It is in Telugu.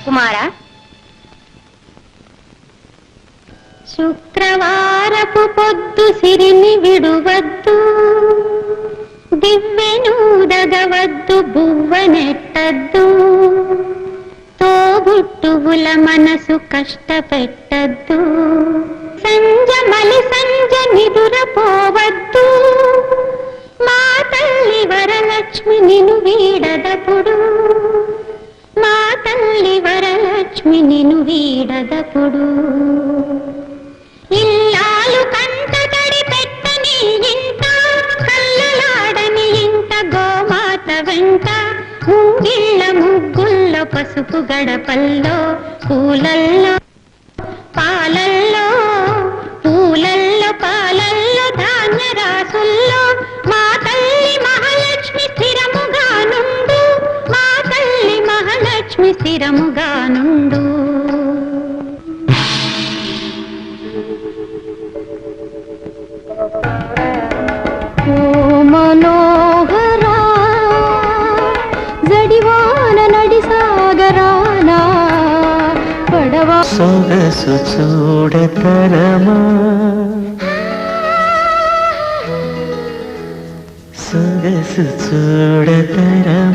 కుమారా, శుక్రవారపు పొద్దు సిరిని విడువద్దు, దివ్వెనూదగవద్దు, బువ్వనెట్టద్దు, తోబుట్టువుల మనసు కష్టపెట్టద్దు, సంజమలి సంజ నిదురపోవద్దు, మా తల్లి వరలక్ష్మి నిను వీడదపుడు, మా తల్లి వరలక్ష్మి నిను వీడదపుడు. ఇల్లాలు కంట తడి పెట్టని ఇంట, కళ్ళలాడని ఇంట, గోమాత వెంట, ముంగిళ్ళ ముగ్గుల్లో, పసుపు గడపల్లో, పూలల్లో పాలల్లో, పూలల్లో పాలల్లో, ధాన్య రాసుల్లో, మా తల్లి మహాలక్ష్మి స్థిరముగా నుండు, మా తల్లి మహాలక్ష్మి స్థిరముగా నుండు. ఓ మనోహరా, జడివాన నడి సాగరానా, పడవా సొగసు చూడతరమా, సొగసు చూడతరమా.